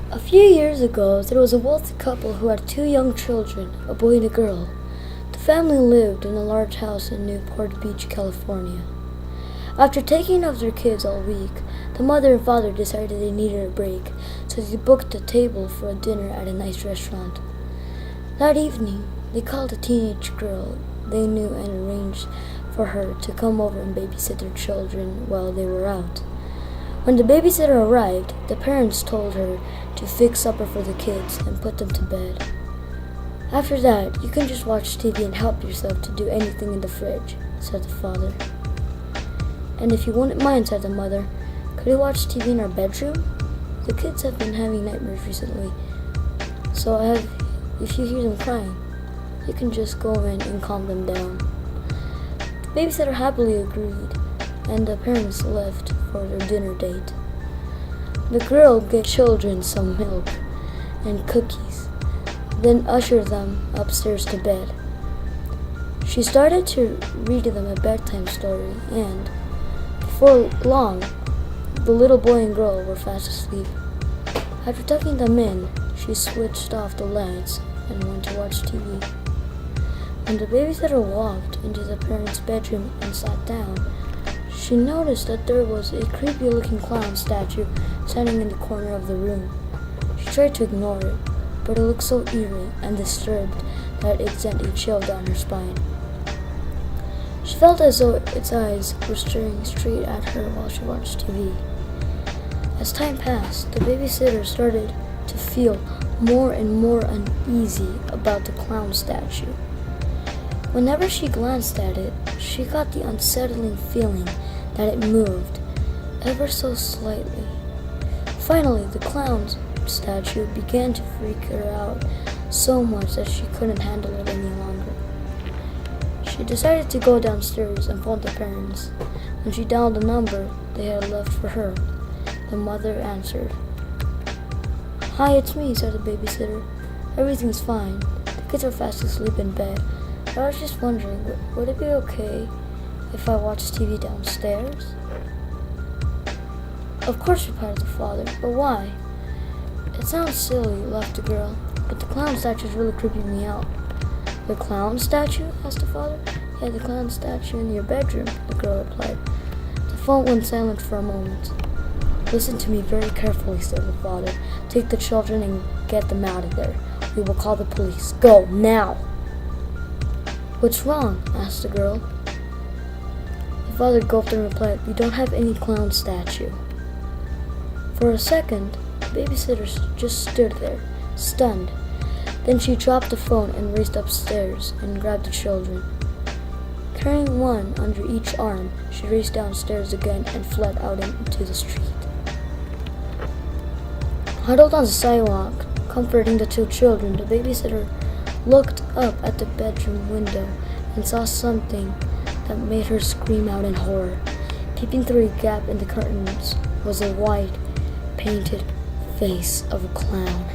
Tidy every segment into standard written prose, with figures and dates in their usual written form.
A few years ago, there was a wealthy couple who had two young children, a boy and a girl. The family lived in a large house in Newport Beach, California. After taking of their kids all week, the mother and father decided they needed a break, so they booked a table for a dinner at a nice restaurant. That evening, they called a teenage girl they knew and arranged for her to come over and babysit their children while they were out. When the babysitter arrived, the parents told her to fix supper for the kids and put them to bed. After that, you can just watch TV and help yourself to do anything in the fridge, said the father. And if you wouldn't mind, said the mother, could we watch TV in our bedroom? The kids have been having nightmares recently, so if you hear them crying, you can just go in and calm them down. The babysitter happily agreed, and the parents left for their dinner date. The girl gave children some milk and cookies, then ushered them upstairs to bed. She started to read them a bedtime story, and before long, the little boy and girl were fast asleep. After tucking them in, she switched off the lights and went to watch TV. When the babysitter walked into the parents' bedroom and sat down, she noticed that there was a creepy-looking clown statue standing in the corner of the room. She tried to ignore it, but it looked so eerie and disturbed that it sent a chill down her spine. She felt as though its eyes were staring straight at her while she watched TV. As time passed, the babysitter started to feel more and more uneasy about the clown statue. Whenever she glanced at it, she got the unsettling feeling that it moved, ever so slightly. Finally, the clown statue began to freak her out so much that she couldn't handle it any longer. She decided to go downstairs and phone the parents. When she dialed the number they had left for her, the mother answered. "Hi, it's me," said the babysitter. "Everything's fine. The kids are fast asleep in bed. I was just wondering, would it be okay if I watched TV downstairs?" "Of course," replied the father, "but why?" "It sounds silly," laughed the girl, "but the clown statue is really creeping me out." "The clown statue?" asked the father. "Yeah, the clown statue in your bedroom," the girl replied. The phone went silent for a moment. "Listen to me very carefully," said the father. "Take the children and get them out of there. We will call the police. Go, now!" "What's wrong?" asked the girl. The father gulped and replied, "We don't have any clown statue." For a second, the babysitter just stood there, stunned. Then she dropped the phone and raced upstairs and grabbed the children. Carrying one under each arm, she raced downstairs again and fled out into the street. Huddled on the sidewalk, comforting the two children, the babysitter looked up at the bedroom window and saw something that made her scream out in horror. Peeping through a gap in the curtains was a white, painted face of a clown.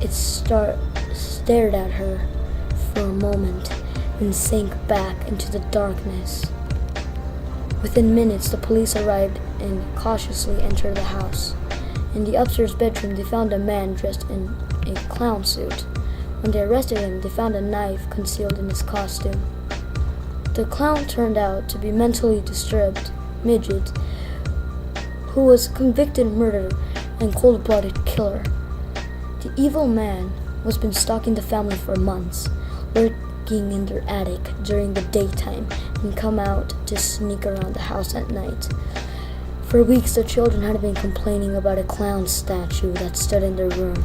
It stared at her for a moment and sank back into the darkness. Within minutes, the police arrived and cautiously entered the house. In the upstairs bedroom, they found a man dressed in a clown suit. When they arrested him, they found a knife concealed in his costume. The clown turned out to be mentally disturbed midget who was a convicted murderer and cold-blooded killer. The evil man was been stalking the family for months, lurking in their attic during the daytime and come out to sneak around the house at night. For weeks, the children had been complaining about a clown statue that stood in their room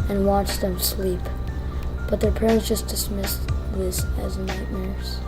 and watched them sleep, but their parents just dismissed this as nightmares.